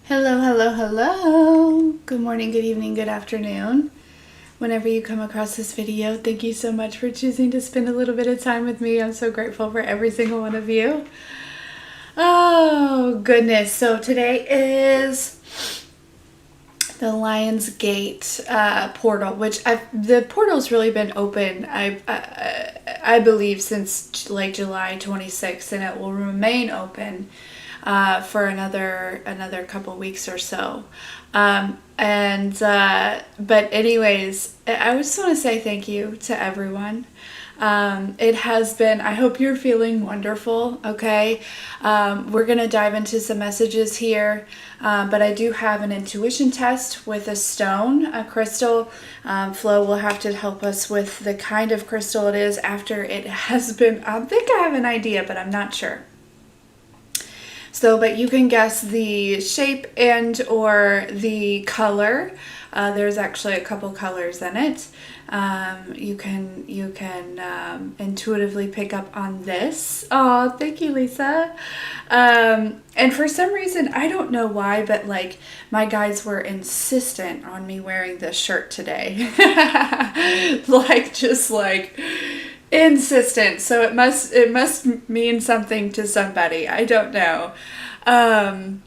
Hello, hello, hello. Good morning, good evening, good afternoon. Whenever you come across this video, thank you so much for choosing to spend a little bit of time with me. I'm so grateful for every single one of you. Oh, goodness. So today is the Lionsgate portal, which the portal's really been open, I believe, since like July 26th, and it will remain open for another couple weeks or so. But anyways, I just want to say thank you to everyone. It has been, I hope you're feeling wonderful, okay? We're going to dive into some messages here, but I do have an intuition test with a stone, a crystal. Flo will have to help us with the kind of crystal it is after it has been, I think I have an idea, but I'm not sure. So, but you can guess the shape and or the color. There's actually a couple colors in it. You can intuitively pick up on this. Oh, thank you, Lisa. And for some reason, I don't know why, but like my guides were insistent on me wearing this shirt today. just like insistent. So it must mean something to somebody. I don't know. And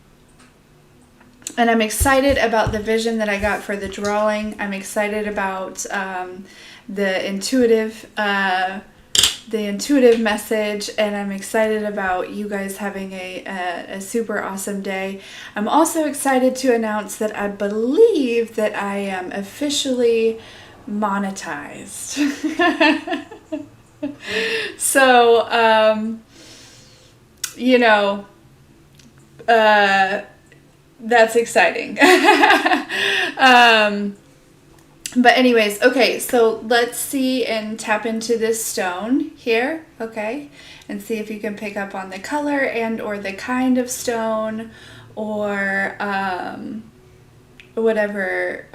I'm excited about the vision that I got for the drawing. I'm excited about the intuitive message, and I'm excited about you guys having a super awesome day. I'm also excited to announce that I believe that I am officially monetized. So, that's exciting. But anyways, okay, so let's see and tap into this stone here, okay, and see if you can pick up on the color and or the kind of stone or whatever,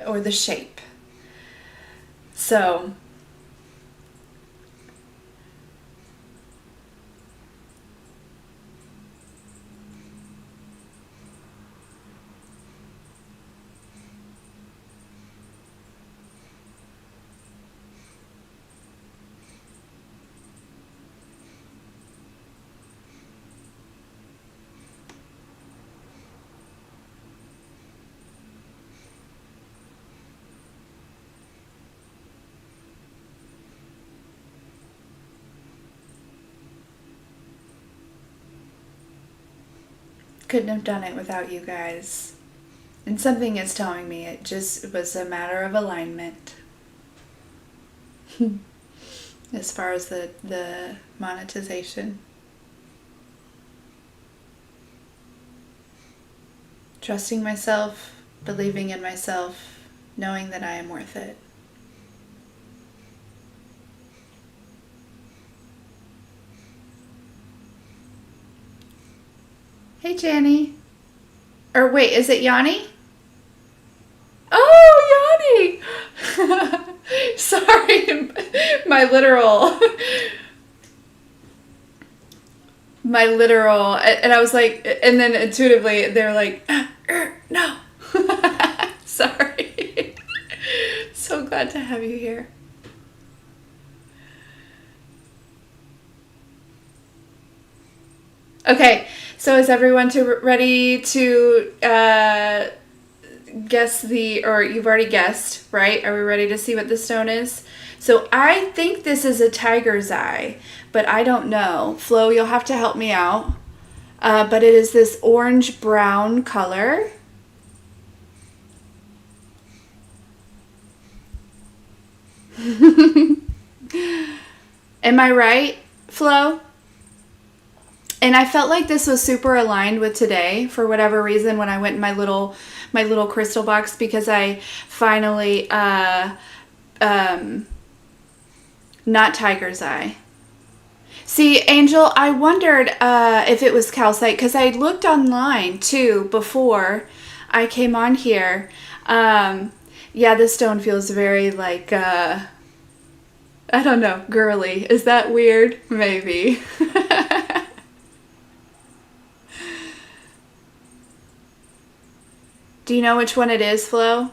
or the shape. So couldn't have done it without you guys. And something is telling me it just was a matter of alignment. As far as the monetization. Trusting myself, believing in myself, knowing that I am worth it. Hey, Janny. Or wait, is it Yanni? Oh, Yanni! Sorry, my literal, and I was like, and then intuitively they're like, no. Sorry. So glad to have you here. Okay, so is everyone ready to guess or you've already guessed, right? Are we ready to see what the stone is? So I think this is a tiger's eye, but I don't know. Flo, you'll have to help me out. But it is this orange-brown color. Am I right, Flo? And I felt like this was super aligned with today for whatever reason when I went in my little crystal box, because I finally not tiger's eye. See, Angel, I wondered if it was calcite, because I looked online too before I came on here. Yeah, this stone feels very like I don't know, girly. Is that weird? Maybe. Do you know which one it is, Flo?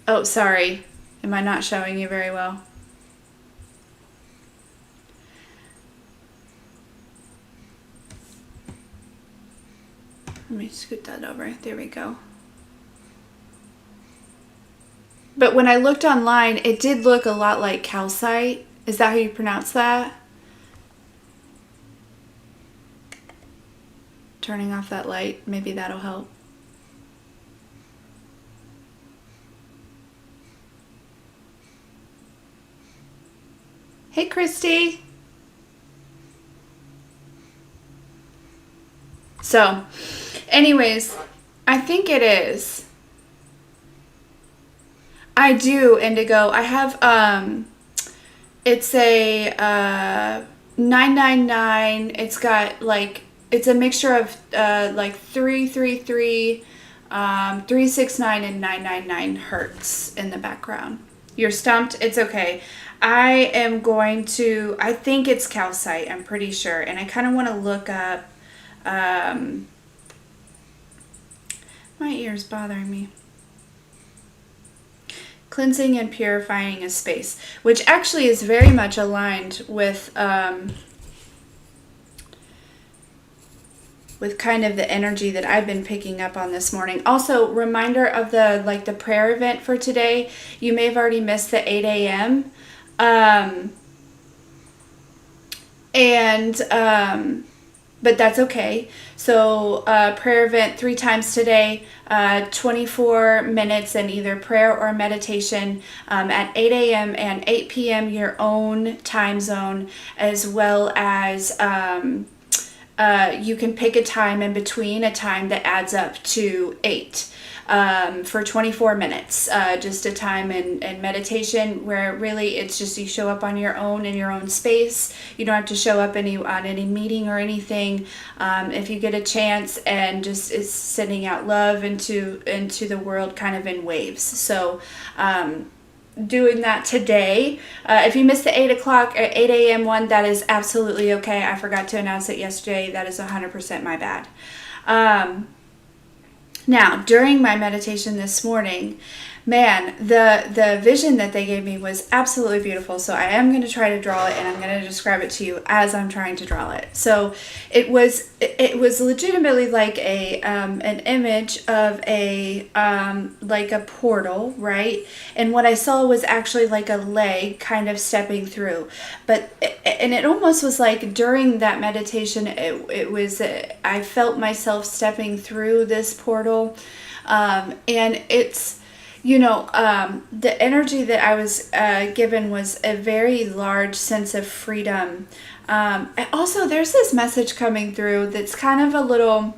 Oh, sorry. Am I not showing you very well? Let me scoot that over. There we go. But when I looked online, it did look a lot like calcite. Is that how you pronounce that? Turning off that light, maybe that'll help. Hey, Christy. So, anyways, I think it is. I do, Indigo. I have, it's a 999. It's got like, it's a mixture of like 333, 369, and 999 hertz in the background. You're stumped? It's okay. I am going to, I think it's calcite, I'm pretty sure. And I kind of want to look up, my ear's bothering me. Cleansing and purifying a space, which actually is very much aligned with kind of the energy that I've been picking up on this morning. Also, reminder of the prayer event for today. You may have already missed the 8 a.m. But that's okay. So prayer event 3 times today, 24 minutes in either prayer or meditation at 8 a.m. and 8 p.m. your own time zone, as well as you can pick a time in between, a time that adds up to 8. For 24 minutes, just a time in meditation where really it's just you show up on your own in your own space. You don't have to show up on any meeting or anything. If you get a chance, and just is sending out love into the world kind of in waves. So doing that today. If you missed the 8 a.m. one, that is absolutely okay. I forgot to announce it yesterday. That is 100% my bad. Now, during my meditation this morning, man, the vision that they gave me was absolutely beautiful. So I am going to try to draw it, and I'm going to describe it to you as I'm trying to draw it. So it was legitimately like an image of a like a portal, right? And what I saw was actually like a leg kind of stepping through. And it almost was like during that meditation, it was I felt myself stepping through this portal, and it's. The energy that I was given was a very large sense of freedom. And also, there's this message coming through that's kind of a little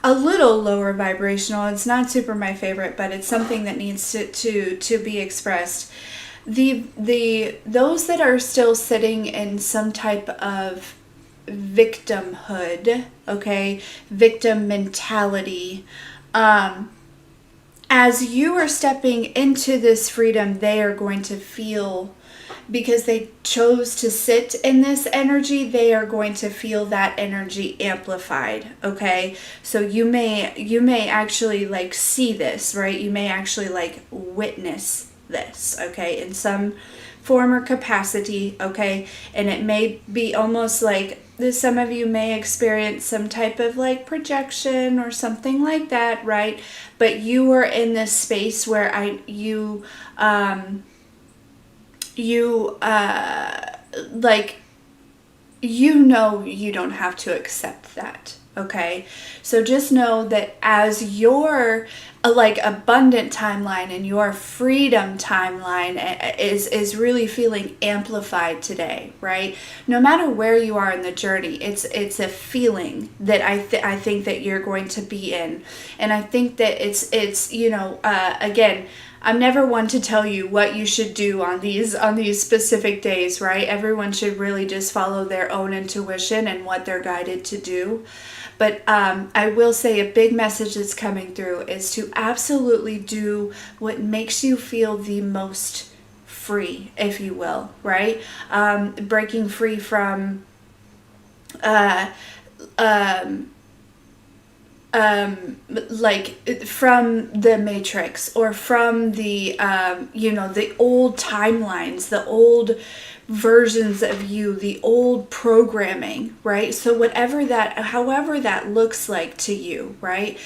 lower vibrational. It's not super my favorite, but it's something that needs to be expressed. Those that are still sitting in some type of victimhood, okay, victim mentality, as you are stepping into this freedom, they are going to feel, because they chose to sit in this energy, they are going to feel that energy amplified, okay? So you may actually like see this, right? You may actually like witness this, okay, in some form or capacity, okay? And it may be almost like some of you may experience some type of like projection or something like that, right? But you are in this space where you don't have to accept that, okay? So just know that as your like abundant timeline and your freedom timeline is really feeling amplified today, right? No matter where you are in the journey, it's a feeling that I think that you're going to be in. And I think that it's again, I'm never one to tell you what you should do on these specific days, right? Everyone should really just follow their own intuition and what they're guided to do. But I will say a big message that's coming through is to absolutely do what makes you feel the most free, if you will, right? Breaking free from like from the Matrix or from the the old timelines, the old versions of you, the old programming, right? So however that looks like to you, right?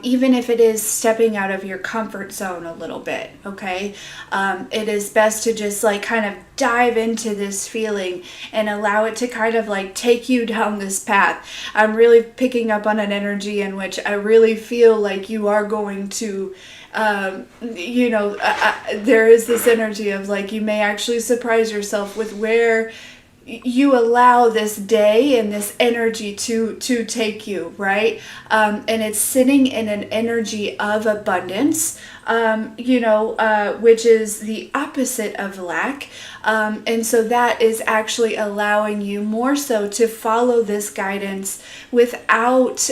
Even if it is stepping out of your comfort zone a little bit, okay? It is best to just like kind of dive into this feeling and allow it to kind of like take you down this path. I'm really picking up on an energy in which I really feel like you are going to there is this energy of like you may actually surprise yourself with where you allow this day and this energy to take you, right? And it's sitting in an energy of abundance, which is the opposite of lack. And so that is actually allowing you more so to follow this guidance without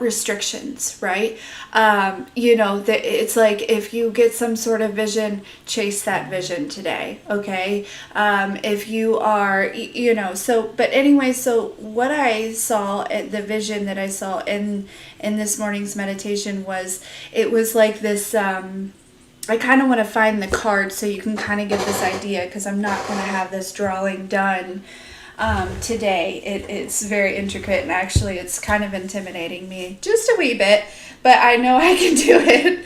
restrictions, right? It's like if you get some sort of vision, chase that vision today, okay? If you are, but anyway, so what I saw, the vision that I saw in this morning's meditation it was like this, I kind of want to find the card so you can kind of get this idea, because I'm not going to have this drawing done today. It's very intricate, and actually it's kind of intimidating me just a wee bit, but I know I can do it.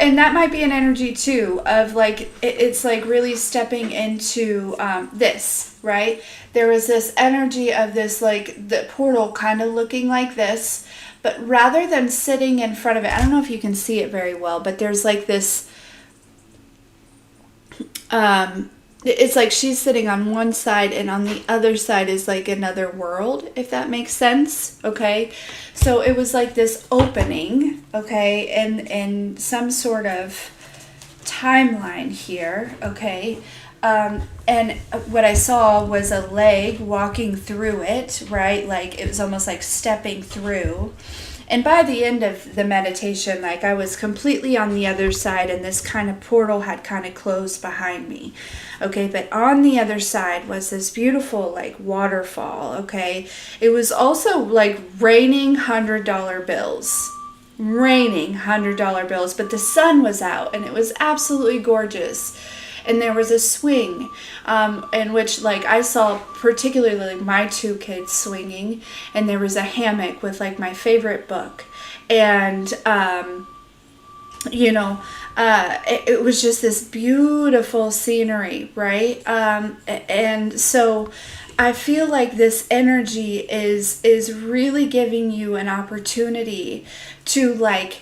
And that might be an energy too of like it's like really stepping into this, right? There was this energy of this like the portal kind of looking like this, but rather than sitting in front of it, I don't know if you can see it very well, but there's like this it's like she's sitting on one side and on the other side is like another world, if that makes sense, okay? So it was like this opening, okay, and some sort of timeline here, okay? And what I saw was a leg walking through it, right? Like it was almost like stepping through. And by the end of the meditation, like I was completely on the other side and this kind of portal had kind of closed behind me. Okay, but on the other side was this beautiful like waterfall, okay? It was also like raining $100 bills. Raining $100 bills, but the sun was out and it was absolutely gorgeous. And there was a swing in which like I saw particularly like my two kids swinging, and there was a hammock with like my favorite book, and it was just this beautiful scenery, right? And so I feel like this energy is really giving you an opportunity to like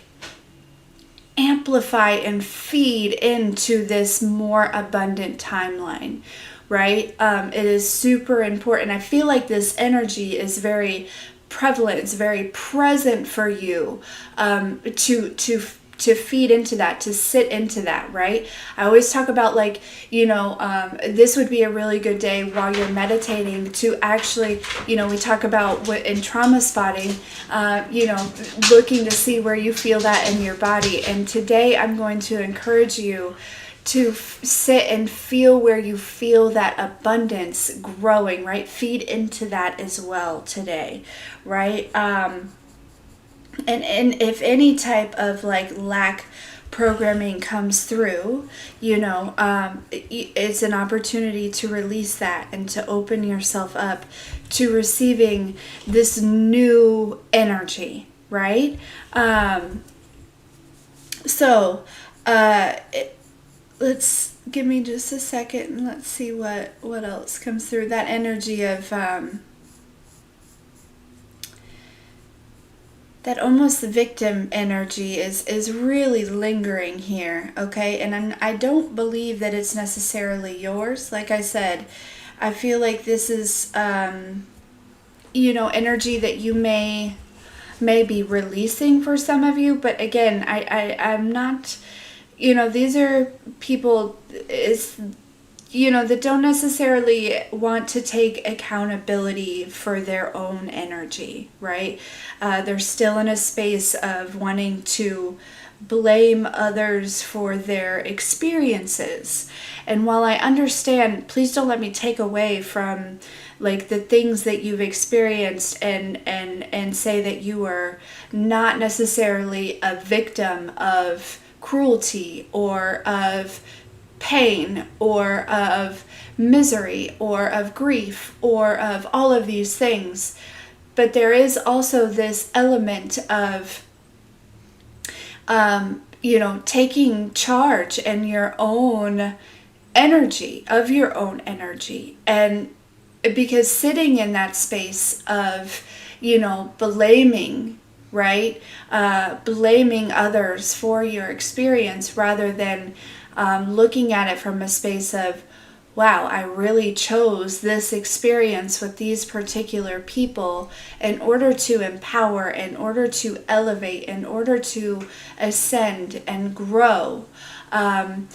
amplify and feed into this more abundant timeline, right? It is super important. I feel like this energy is very prevalent. It's very present for you to feed into that, to sit into that, right? I always talk about like, this would be a really good day while you're meditating to actually, we talk about what in trauma spotting, looking to see where you feel that in your body. And today I'm going to encourage you to sit and feel where you feel that abundance growing, right? Feed into that as well today, right? And if any type of like lack programming comes through, it's an opportunity to release that and to open yourself up to receiving this new energy, right? Let's give me just a second and let's see what else comes through. That energy of that almost victim energy is really lingering here, okay? And I don't believe that it's necessarily yours. Like I said, I feel like this is, energy that you may be releasing for some of you. But again, I'm not, these are people, that don't necessarily want to take accountability for their own energy, right? They're still in a space of wanting to blame others for their experiences. And while I understand, please don't let me take away from like the things that you've experienced and say that you are not necessarily a victim of cruelty or of pain or of misery or of grief or of all of these things. But there is also this element of taking charge in your own energy, of your own energy. And because sitting in that space of, blaming, right? Blaming others for your experience rather than looking at it from a space of, wow, I really chose this experience with these particular people in order to empower, in order to elevate, in order to ascend and grow. I'm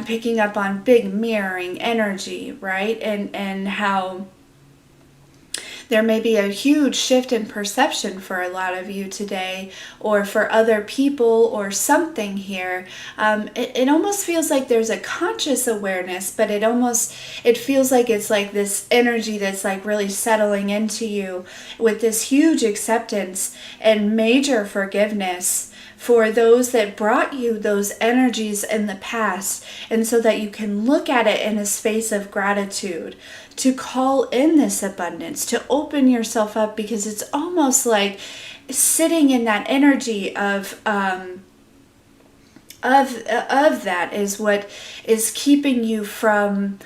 picking up on big mirroring energy, right? And how there may be a huge shift in perception for a lot of you today, or for other people, or something here. It almost feels like there's a conscious awareness, but it feels like it's like this energy that's like really settling into you with this huge acceptance and major forgiveness for those that brought you those energies in the past, and so that you can look at it in a space of gratitude, to call in this abundance, to open yourself up, because it's almost like sitting in that energy of that is what is keeping you from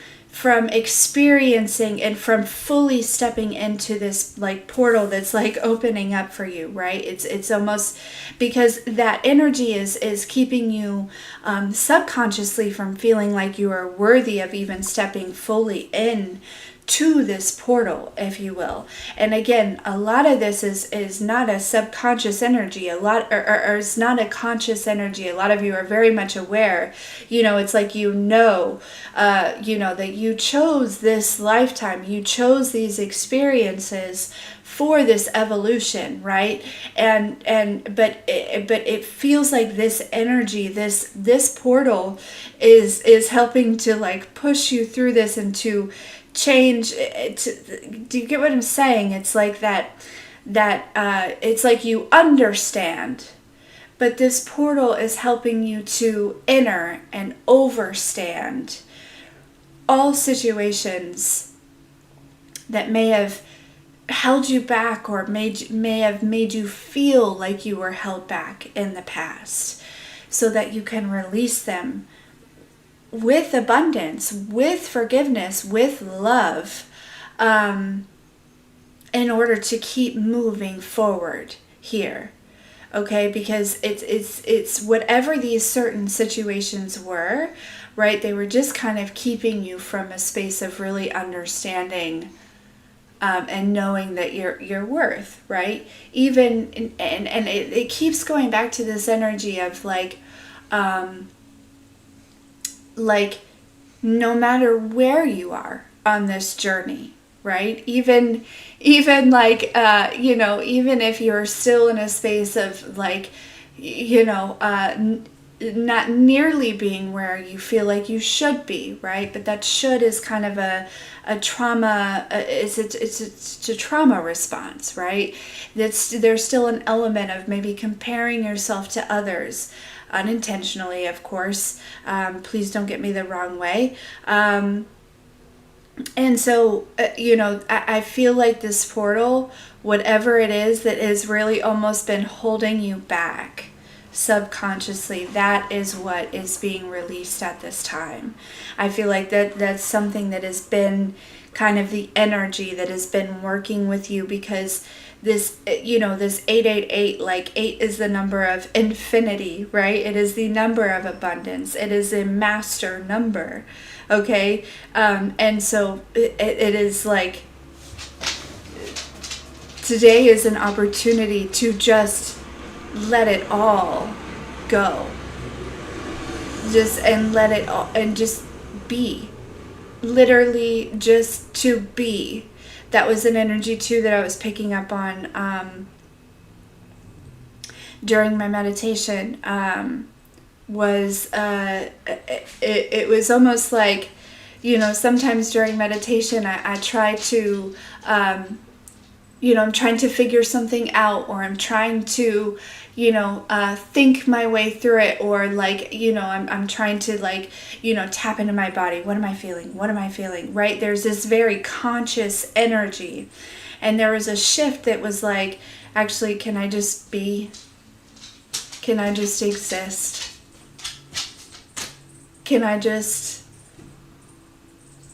experiencing and from fully stepping into this like portal that's like opening up for you, right? It's almost because that energy is keeping you subconsciously from feeling like you are worthy of even stepping fully in to this portal, if you will. And again, a lot of this is not a subconscious energy, or is not a conscious energy. A lot of you are very much aware. It's like that you chose this lifetime, you chose these experiences for this evolution, right? But it feels like this energy, this portal is helping to like push you through this and to change. Do you get what I'm saying? It's like that it's like you understand, but this portal is helping you to enter and overstand all situations that may have held you back, or may have made you feel like you were held back in the past, so that you can release them with abundance, with forgiveness, with love, in order to keep moving forward here. Okay, because it's whatever these certain situations were, right? They were just kind of keeping you from a space of really understanding and knowing that you're worth, right? Even and it keeps going back to this energy of like no matter where you are on this journey, right? Even like even if you're still in a space of like not nearly being where you feel like you should be, right? But that should is kind of a trauma. It's a trauma response, right? There's still an element of maybe comparing yourself to others, unintentionally, of course. Please don't get me the wrong way. And so, I feel like this portal, whatever it is that has really almost been holding you back subconsciously, that is what is being released at this time. I feel like that's something that has been kind of the energy that has been working with you, because this 888, like 8 is the number of infinity, right? It is the number of abundance. It is a master number, okay? And so it is like, today is an opportunity to just let it all go. Let it all, and just be, literally just to be. That was an energy too that I was picking up on during my meditation. It was almost like, sometimes during meditation I try to, I'm trying to figure something out, or I'm trying to, think my way through it, or like, I'm trying to like, tap into my body. What am I feeling? What am I feeling? Right? There's this very conscious energy. And there was a shift that was like, actually, can I just be? Can I just exist? Can I just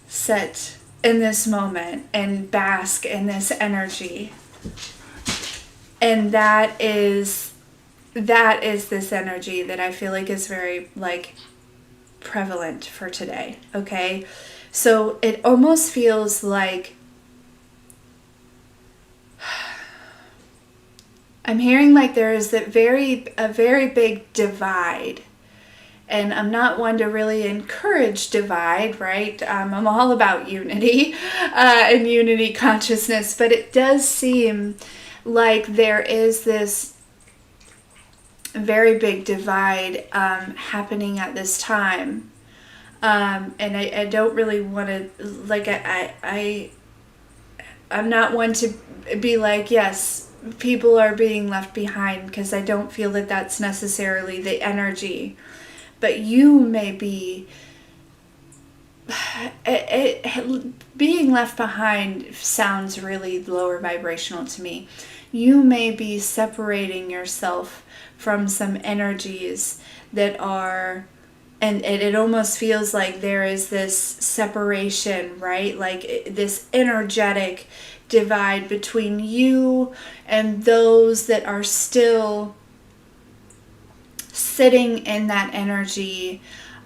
sit in this moment and bask in this energy? And that is this energy that I feel like is very like prevalent for today. Okay, so it almost feels like I'm hearing like there is a very big divide. And I'm not one to really encourage divide, right? I'm all about unity and unity consciousness, but it does seem like there is this very big divide happening at this time. And I don't really want to, like, I'm not one to be like, yes, people are being left behind, because I don't feel that that's necessarily the energy. But you may be, being left behind sounds really lower vibrational to me. You may be separating yourself from some energies that are, and it almost feels like there is this separation, right? Like this energetic divide between you and those that are still sitting in that energy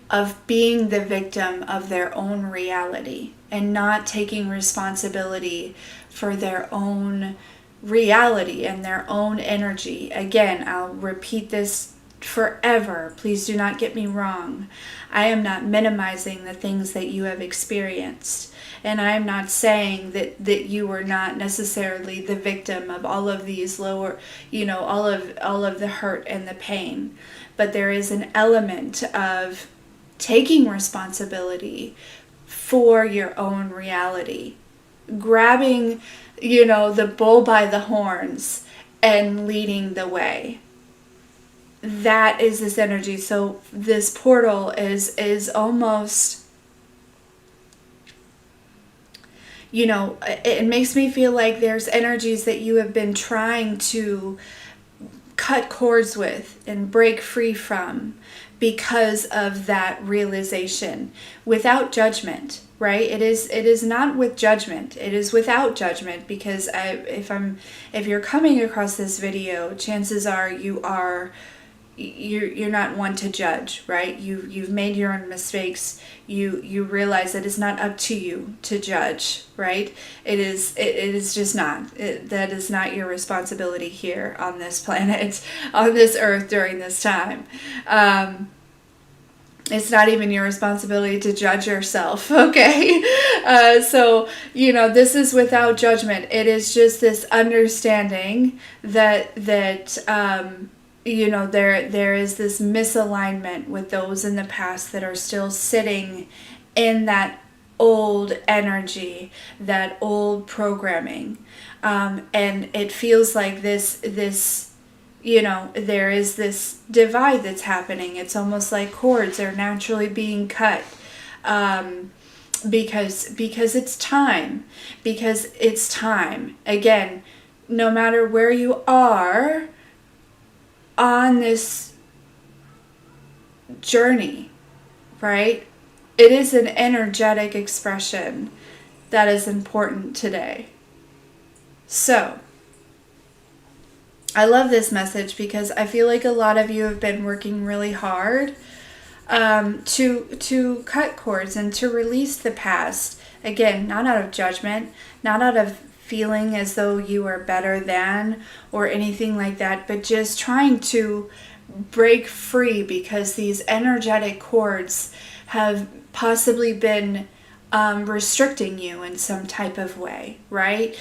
of being the victim of their own reality and not taking responsibility for their own reality and their own energy. Again, I'll repeat this forever. Please do not get me wrong. I am not minimizing the things that you have experienced. And I am not saying that you were not necessarily the victim of all of these lower, all of the hurt and the pain. But there is an element of taking responsibility for your own reality, grabbing, the bull by the horns and leading the way. That is this energy. So this portal is almost, it makes me feel like there's energies that you have been trying to cut cords with and break free from because of that realization, without judgment, right? It is not with judgment. It is without judgment, because if you're coming across this video, chances are you're not one to judge, right? You've made your own mistakes. You realize that it's not up to you to judge, right? It is just not. That is not your responsibility here on this planet, on this earth during this time. It's not even your responsibility to judge yourself, okay? So, this is without judgment. It is just this understanding that there is this misalignment with those in the past that are still sitting in that old energy, that old programming. And it feels like this, there is this divide that's happening. It's almost like cords are naturally being cut. Because it's time. Because it's time. Again, no matter where you are on this journey, right? It is an energetic expression that is important today. So, I love this message because I feel like a lot of you have been working really hard to cut cords and to release the past. Again, not out of judgment, not out of feeling as though you are better than or anything like that, but just trying to break free because these energetic cords have possibly been restricting you in some type of way, right?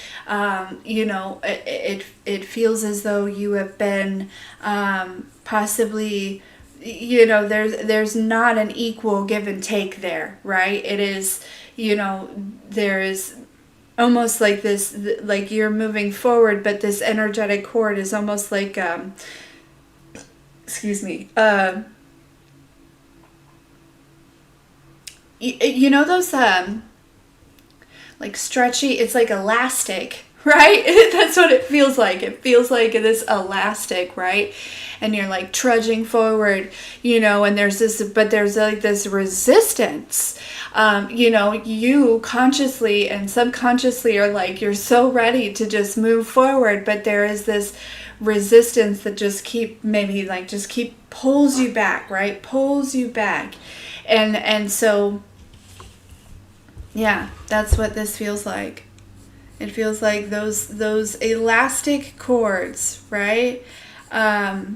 It feels as though you have been possibly, there's not an equal give and take there, right? It is, there is almost like this, like you're moving forward, but this energetic cord is almost like, excuse me, those like stretchy, it's like elastic, right? That's what it feels like. It feels like this elastic, right? And you're like trudging forward, and there's like this resistance. You consciously and subconsciously are like, you're so ready to just move forward, but there is this resistance that just keep pulls you back, right? Pulls you back. And so, yeah, that's what this feels like. It feels like those elastic cords, right, are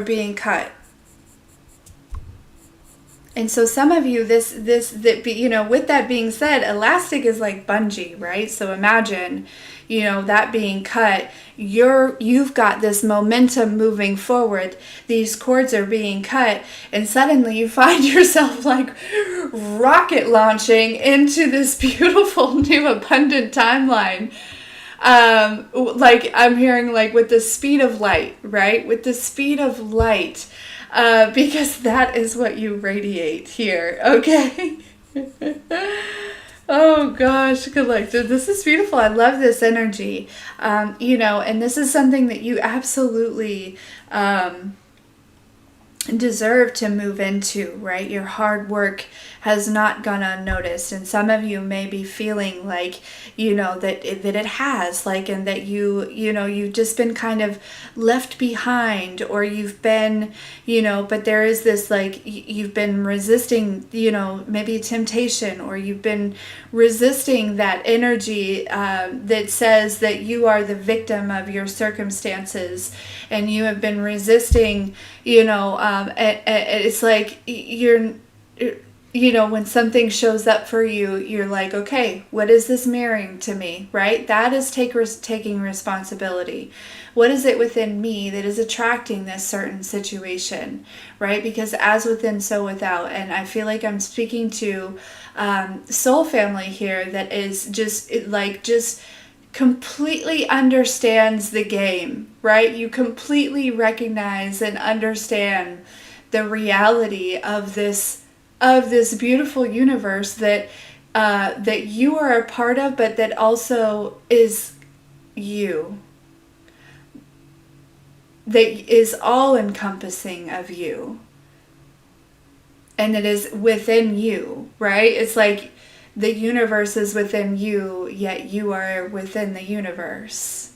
being cut. And so some of you, with that being said, elastic is like bungee, right? So imagine, that being cut, you've got this momentum moving forward. These cords are being cut, and suddenly you find yourself like rocket launching into this beautiful new abundant timeline. Like I'm hearing, like with the speed of light, right? With the speed of light. Because that is what you radiate here, okay? Oh gosh, collective, this is beautiful. I love this energy. And this is something that you absolutely deserve to move into, right? Your hard work has not gone unnoticed, and some of you may be feeling like, that it has, like, and that you've just been kind of left behind, or you've been, but there is this, like, you've been resisting, maybe temptation, or you've been resisting that energy that says that you are the victim of your circumstances, and you have been resisting, it's like when something shows up for you, you're like, okay, what is this mirroring to me, right? That is taking responsibility. What is it within me that is attracting this certain situation, right? Because as within, so without. And I feel like I'm speaking to soul family here that is just completely understands the game, right? You completely recognize and understand the reality of this beautiful universe that you are a part of, but that also is you. That is all encompassing of you. And it is within you, right? It's like the universe is within you, yet you are within the universe.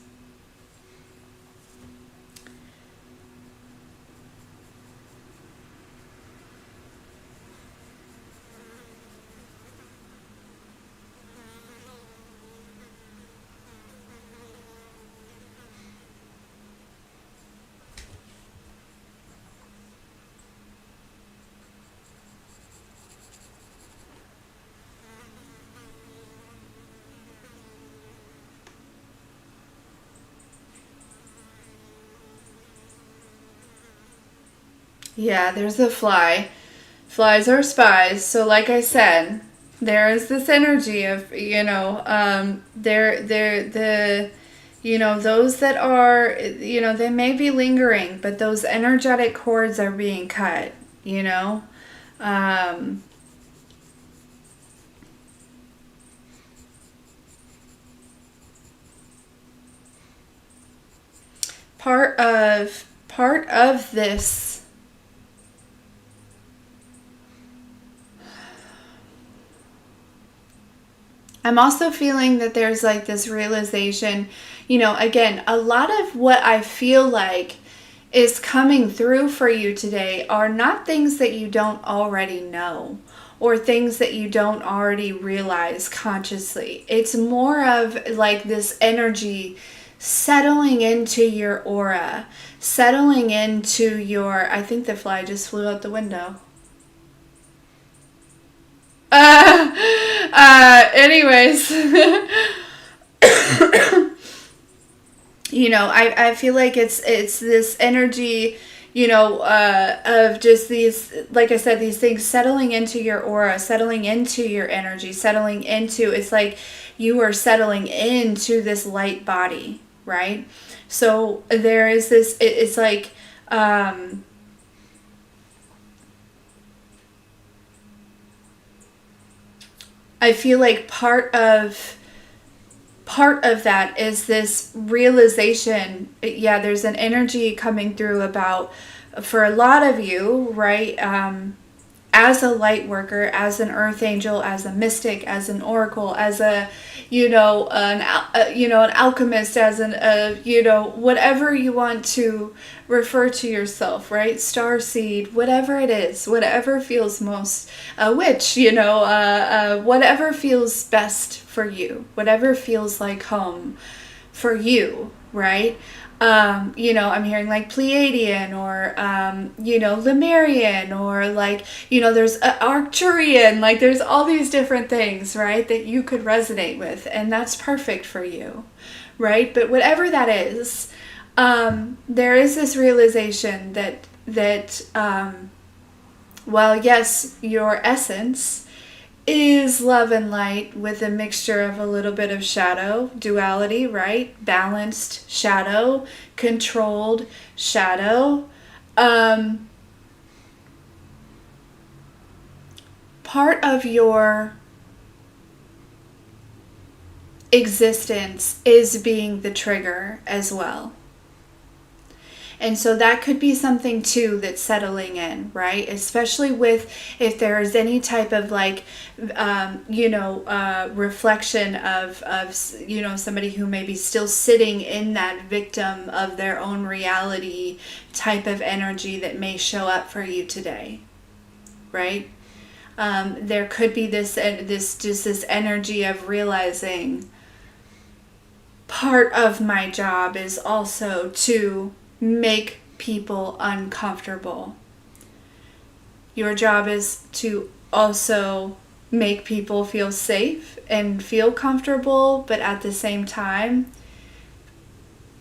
Yeah, there's a fly. Flies are spies. So like I said, there is this energy of, those that are, they may be lingering, but those energetic cords are being cut, part of this. I'm also feeling that there's like this realization, again, a lot of what I feel like is coming through for you today are not things that you don't already know or things that you don't already realize consciously. It's more of like this energy settling into your aura, settling into your, I think the fly just flew out the window. Anyways, I feel like it's this energy, of just these, like I said, these things settling into your aura, settling into your energy, settling into, it's like you are settling into this light body, right? So there is this, it's like, I feel like part of that is this realization. Yeah, there's an energy coming through about, for a lot of you, right, as a light worker, as an earth angel, as a mystic, as an oracle, as a, an alchemist, as whatever you want to refer to yourself, right? Star seed, whatever it is, whatever feels most, witch, whatever feels best for you, whatever feels like home for you, right? I'm hearing like Pleiadian or, Lemurian or like, there's Arcturian, like there's all these different things, right, that you could resonate with, and that's perfect for you, right? But whatever that is, there is this realization that while yes, your essence is love and light with a mixture of a little bit of shadow, duality, right? Balanced shadow, controlled shadow. Part of your existence is being the trigger as well. And so that could be something too that's settling in, right? Especially with, if there is any type of like, reflection of somebody who may be still sitting in that victim of their own reality type of energy that may show up for you today, right? There could be this energy of realizing part of my job is also to make people uncomfortable. Your job is to also make people feel safe and feel comfortable, but at the same time,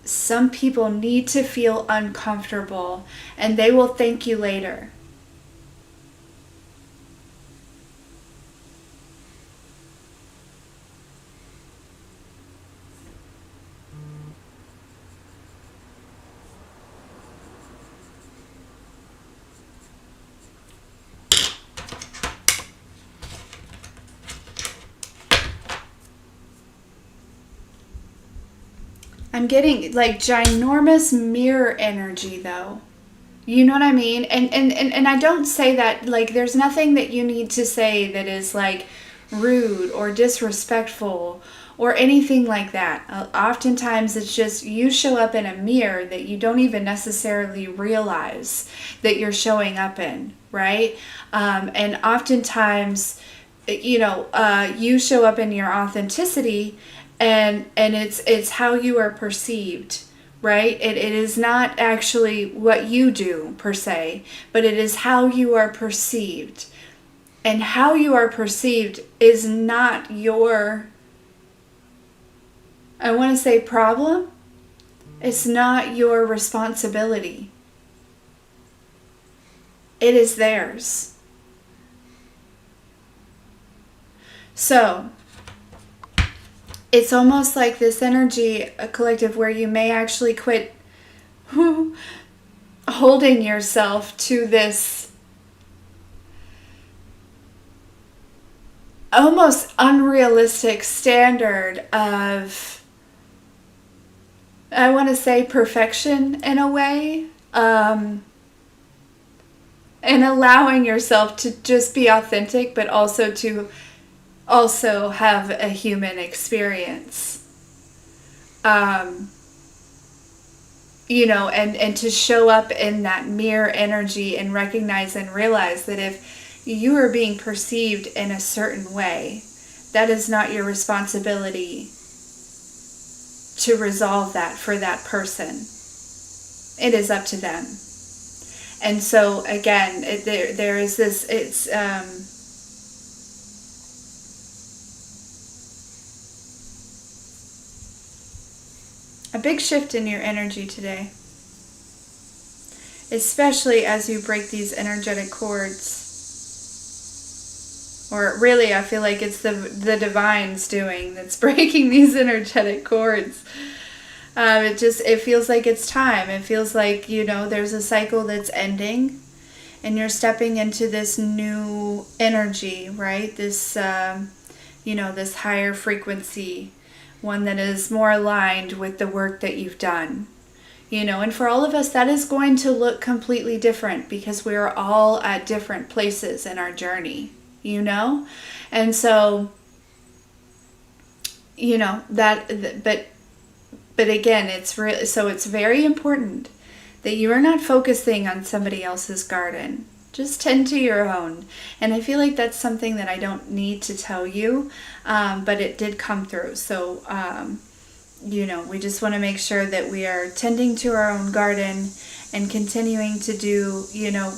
some people need to feel uncomfortable, and they will thank you later. I'm getting like ginormous mirror energy though. You know what I mean? And I don't say that, like, there's nothing that you need to say that is like rude or disrespectful or anything like that. Oftentimes it's just you show up in a mirror that you don't even necessarily realize that you're showing up in, right? And oftentimes, you show up in your authenticity, and it's how you are perceived, right? It is not actually what you do per se, but it is how you are perceived. And how you are perceived is not your, I want to say, problem. It's not your responsibility. It is theirs. So it's almost like this energy, a collective, where you may actually quit holding yourself to this almost unrealistic standard of, I want to say, perfection in a way, and allowing yourself to just be authentic, but also to have a human experience, and to show up in that mirror energy and recognize and realize that if you are being perceived in a certain way, that is not your responsibility to resolve that for that person. It is up to them. And so again, there is this, A big shift in your energy today, especially as you break these energetic cords. Or really, I feel like it's the divine's doing that's breaking these energetic cords. It feels like it's time. It feels like, there's a cycle that's ending, and you're stepping into this new energy, right? This, this higher frequency, one that is more aligned with the work that you've done. And for all of us, that is going to look completely different because we are all at different places in our journey, And so, but again, it's very important that you are not focusing on somebody else's garden. Just tend to your own. And I feel like that's something that I don't need to tell you, but it did come through. So, we just want to make sure that we are tending to our own garden and continuing to do,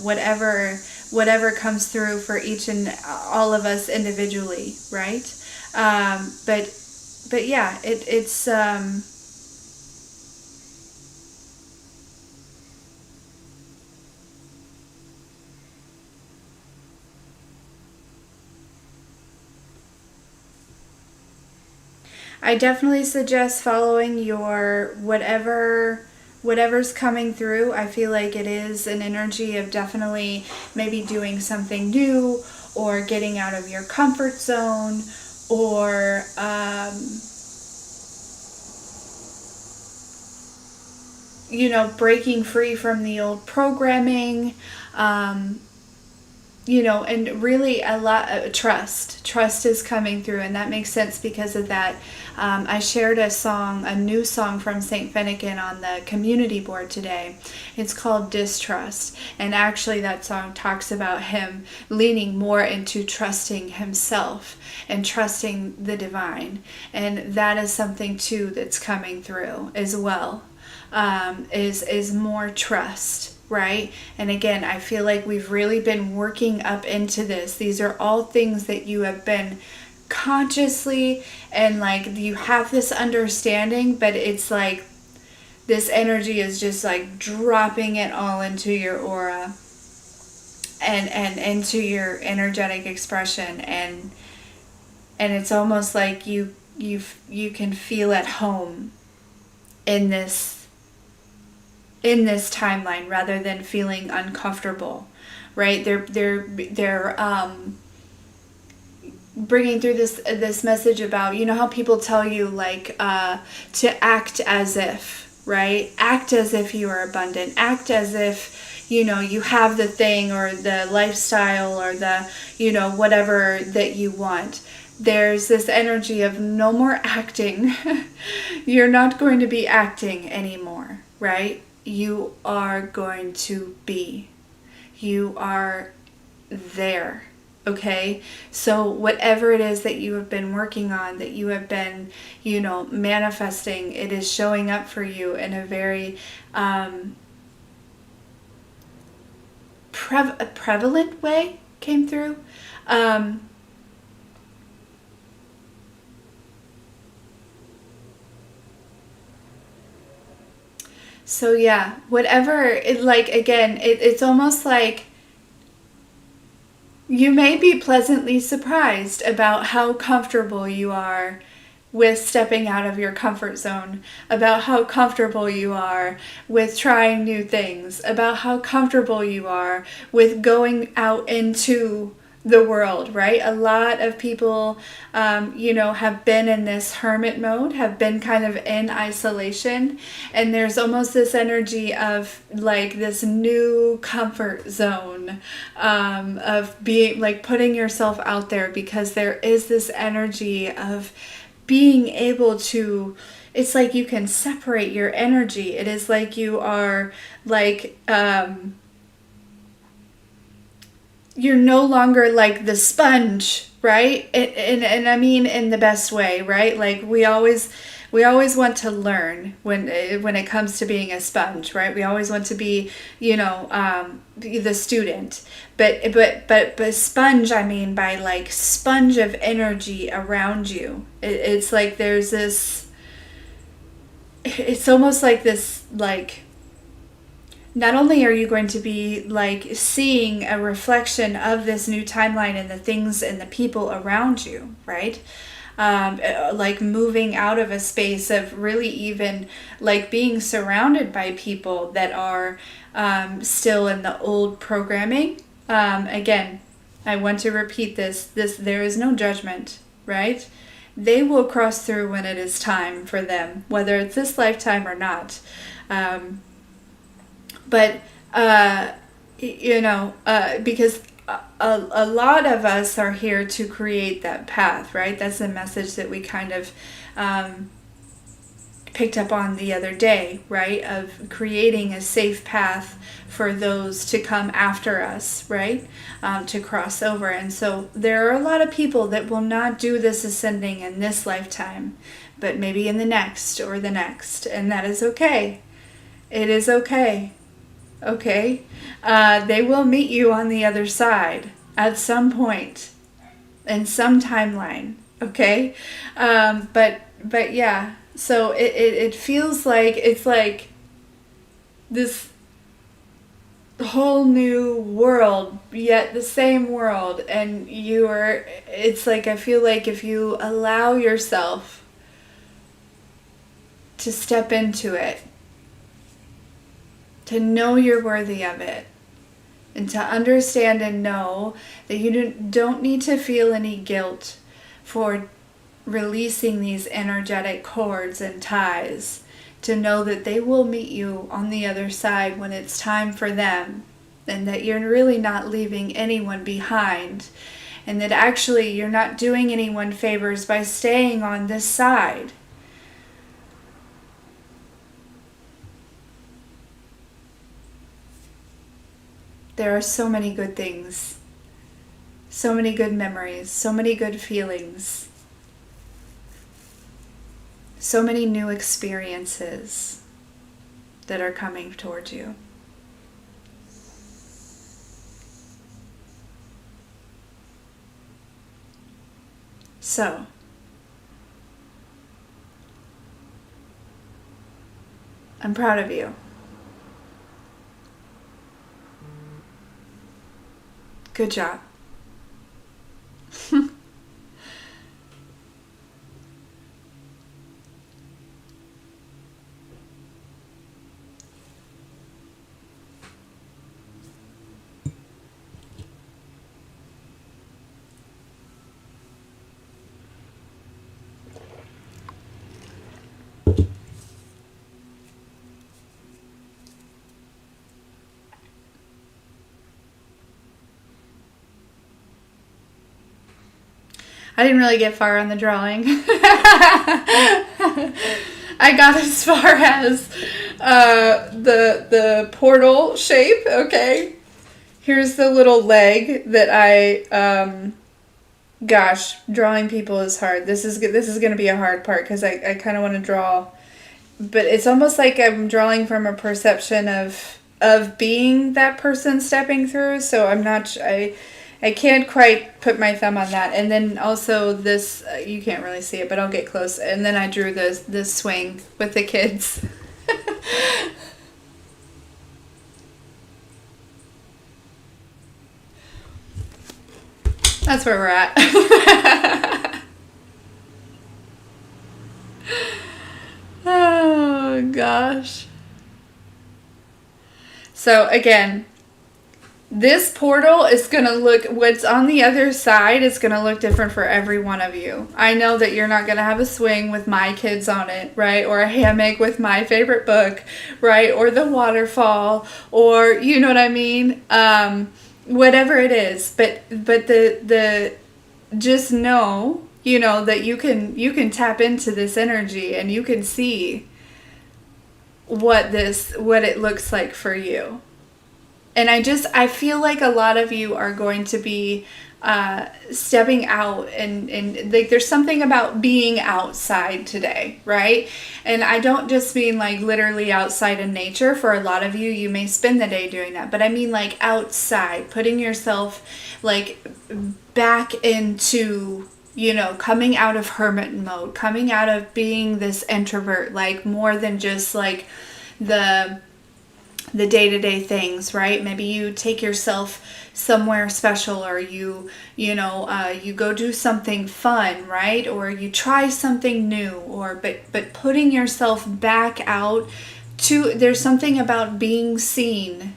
whatever comes through for each and all of us individually, right? But yeah, it's I definitely suggest following your whatever's coming through. I feel like it is an energy of definitely maybe doing something new or getting out of your comfort zone or breaking free from the old programming. And really a lot of trust is coming through, and that makes sense because of that. I shared a new song from St. Finnegan on the community board today. It's called Distrust, and actually that song talks about him leaning more into trusting himself and trusting the divine, and that is something too that's coming through as well, is more trust. Right? And again, I feel like we've really been working up into this. These are all things that you have been consciously, and like you have this understanding, but it's like this energy is just like dropping it all into your aura and into your energetic expression, and it's almost like you can feel at home in this timeline rather than feeling uncomfortable, right? They're bringing through this message about, how people tell you like to act as if, right? Act as if you are abundant. Act as if, you have the thing or the lifestyle or the, whatever that you want. There's this energy of no more acting. You're not going to be acting anymore, right? You are going to be. You are there. Okay? So whatever it is that you have been working on, that you have been, manifesting, it is showing up for you in a very prevalent way came through. So yeah, whatever, it's almost like you may be pleasantly surprised about how comfortable you are with stepping out of your comfort zone, about how comfortable you are with trying new things, about how comfortable you are with going out into the world, right? A lot of people, have been in this hermit mode, have been kind of in isolation, and there's almost this energy of like this new comfort zone, of being like putting yourself out there, because there is this energy of being able to, it's like you can separate your energy. It is like you are like, you're no longer like the sponge, right? And I mean in the best way, right? Like we always want to learn when it comes to being a sponge, right? We always want to be, the student. But sponge, I mean by like sponge of energy around you. It's like there's this it's almost like this, like, not only are you going to be like seeing a reflection of this new timeline and the things and the people around you, right? Like moving out of a space of really even like being surrounded by people that are still in the old programming. Again, I want to repeat this there is no judgment, right? They will cross through when it is time for them, whether it's this lifetime or not. Um, but because a lot of us are here to create that path, right? That's the message that we kind of picked up on the other day, right? Of creating a safe path for those to come after us, right? To cross over. And so there are a lot of people that will not do this ascending in this lifetime, but maybe in the next or the next. And that is okay. It is okay. Okay? They will meet you on the other side at some point in some timeline. Okay? But yeah. So it feels like it's like this whole new world, yet the same world. And it's like, I feel like if you allow yourself to step into it, to know you're worthy of it, and to understand and know that you don't need to feel any guilt for releasing these energetic cords and ties, to know that they will meet you on the other side when it's time for them, and that you're really not leaving anyone behind, and that actually you're not doing anyone favors by staying on this side. There are so many good things, so many good memories, so many good feelings, so many new experiences that are coming towards you. So, I'm proud of you. Good job. I didn't really get far on the drawing. I got as far as the portal shape. Okay, here's the little leg that I gosh, drawing people is hard. This is going to be a hard part because I kind of want to draw, but it's almost like I'm drawing from a perception of being that person stepping through. So I'm not. I can't quite put my thumb on that. And then also this, you can't really see it, but I'll get close. And then I drew this swing with the kids. That's where we're at. Oh, gosh. So, again, this portal is going to look, what's on the other side is going to look different for every one of you. I know that you're not going to have a swing with my kids on it, right? Or a hammock with my favorite book, right? Or the waterfall, or you know what I mean? Whatever it is. But the just know, that you can tap into this energy and you can see what it looks like for you. And I feel like a lot of you are going to be stepping out and like there's something about being outside today, right? And I don't just mean like literally outside in nature. For a lot of you, you may spend the day doing that. But I mean like outside, putting yourself like back into coming out of hermit mode, coming out of being this introvert, like more than just like the day-to-day things, right? Maybe you take yourself somewhere special, or you go do something fun, right? Or you try something new, or but putting yourself back out to, there's something about being seen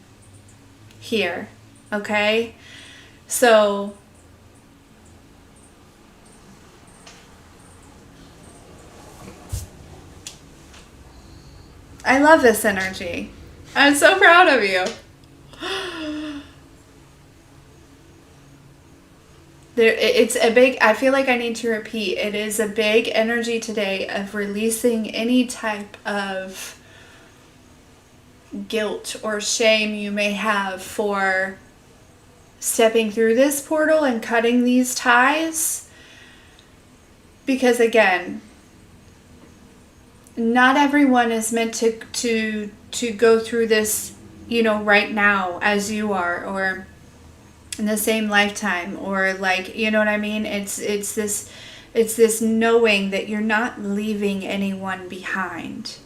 here, okay? So I love this energy. I'm so proud of you. It's a big, I feel like I need to repeat, it is a big energy today of releasing any type of guilt or shame you may have for stepping through this portal and cutting these ties. Because again, not everyone is meant to go through this, right now as you are, or in the same lifetime, or like, you know what I mean? It's this knowing that you're not leaving anyone behind.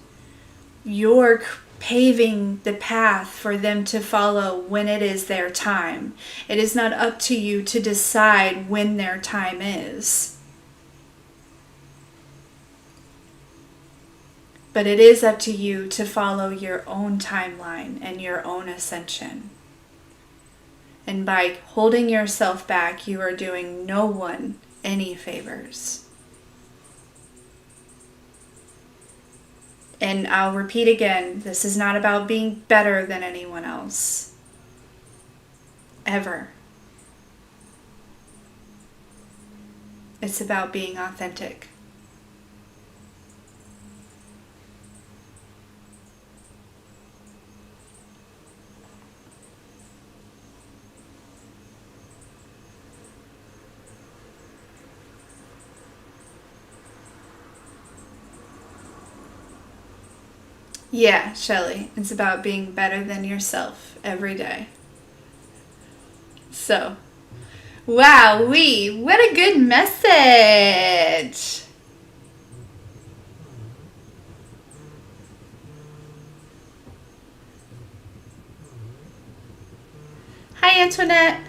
You're paving the path for them to follow when it is their time. It is not up to you to decide when their time is. But it is up to you to follow your own timeline and your own ascension. And by holding yourself back, you are doing no one any favors. And I'll repeat again, this is not about being better than anyone else. Ever. It's about being authentic. Yeah, Shelly, it's about being better than yourself every day. So, wowee, what a good message. Hi, Antoinette.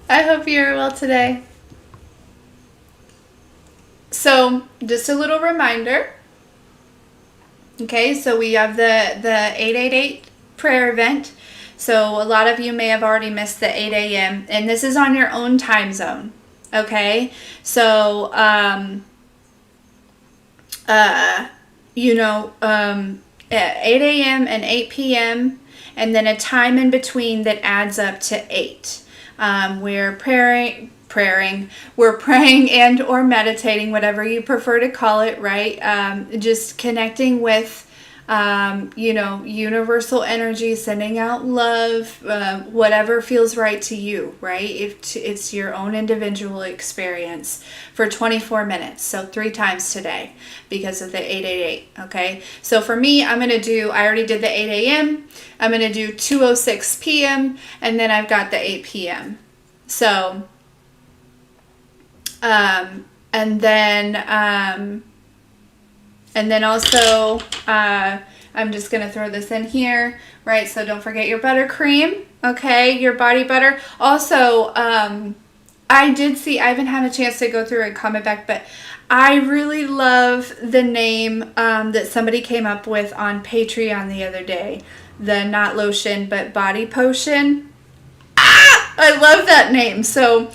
I hope you're well today. So, just a little reminder. Okay, so we have the 888 prayer event. So a lot of you may have already missed the 8 a.m. and this is on your own time zone. Okay, so at 8 a.m. and 8 p.m. and then a time in between that adds up to 8. We're praying and or meditating, whatever you prefer to call it, right? Just connecting with, universal energy, sending out love, whatever feels right to you, right? If it's your own individual experience for 24 minutes. So 3 times today because of the 888. Okay. So for me, I already did the 8 a.m. I'm going to do 2:06 p.m. and then I've got the 8 p.m. So, and then also, I'm just going to throw this in here, right? So don't forget your buttercream, okay? Your body butter. Also, I haven't had a chance to go through and comment back, but I really love the name that somebody came up with on Patreon the other day. The not lotion, but body potion. I love that name. So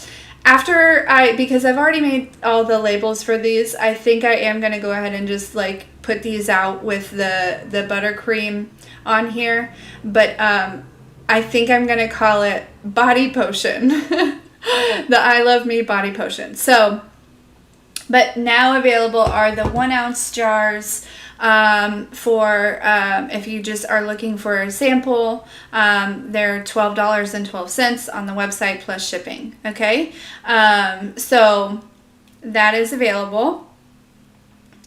because I've already made all the labels for these, I think I am going to go ahead and just like put these out with the buttercream on here. But I think I'm going to call it body potion. The I Love Me body potion. So, but now available are the 1 ounce jars. For if you just are looking for a sample, they're $12.12 on the website plus shipping. Okay. So that is available.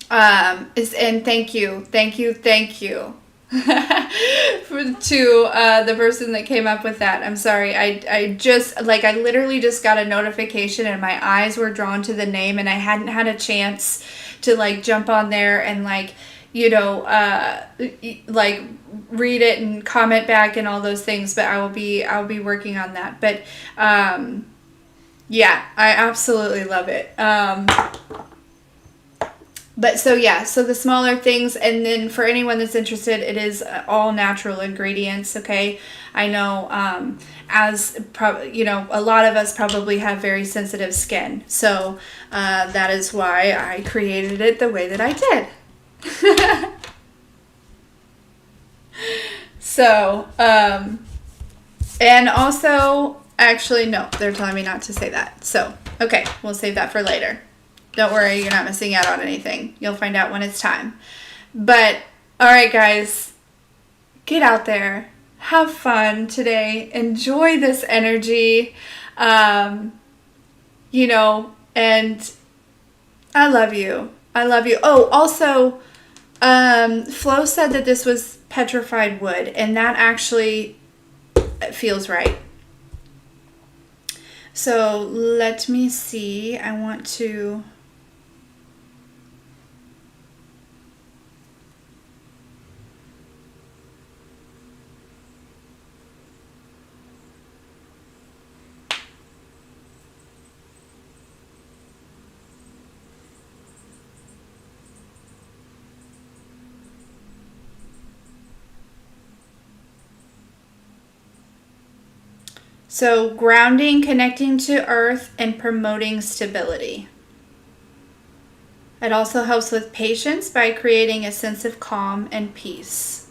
And thank you to the person that came up with that. I'm sorry. I just, like, I literally just got a notification and my eyes were drawn to the name and I hadn't had a chance to, like, jump on there and, like, you know, like, read it and comment back and all those things. But I'll be working on that. But, yeah, I absolutely love it. But so yeah, so the smaller things, and then for anyone that's interested, it is all natural ingredients, okay? I know, you know, a lot of us probably have very sensitive skin, so that is why I created it the way that I did. So, and also, actually, no, they're telling me not to say that. So, okay, we'll save that for later. Don't worry, you're not missing out on anything. You'll find out when it's time. But, all right, guys, get out there. Have fun today. Enjoy this energy. You know, and I love you. I love you. Oh, also, Flo said that this was petrified wood, and that actually feels right. So, let me see. I want to... So, grounding, connecting to earth, and promoting stability. It also helps with patience by creating a sense of calm and peace.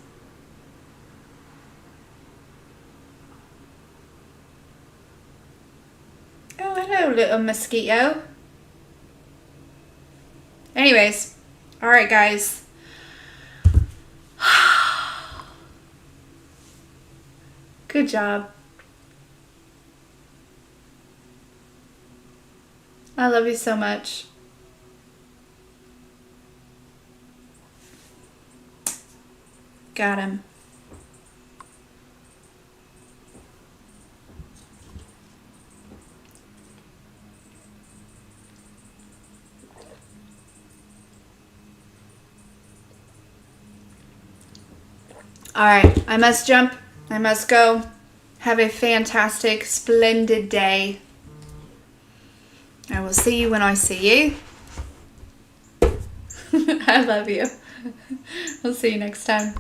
Oh, hello, little mosquito. Anyways, all right, guys. Good job. I love you so much. Got him. All right, I must jump. I must go. Have a fantastic, splendid day. I will see you when I see you. I love you. We'll see you next time.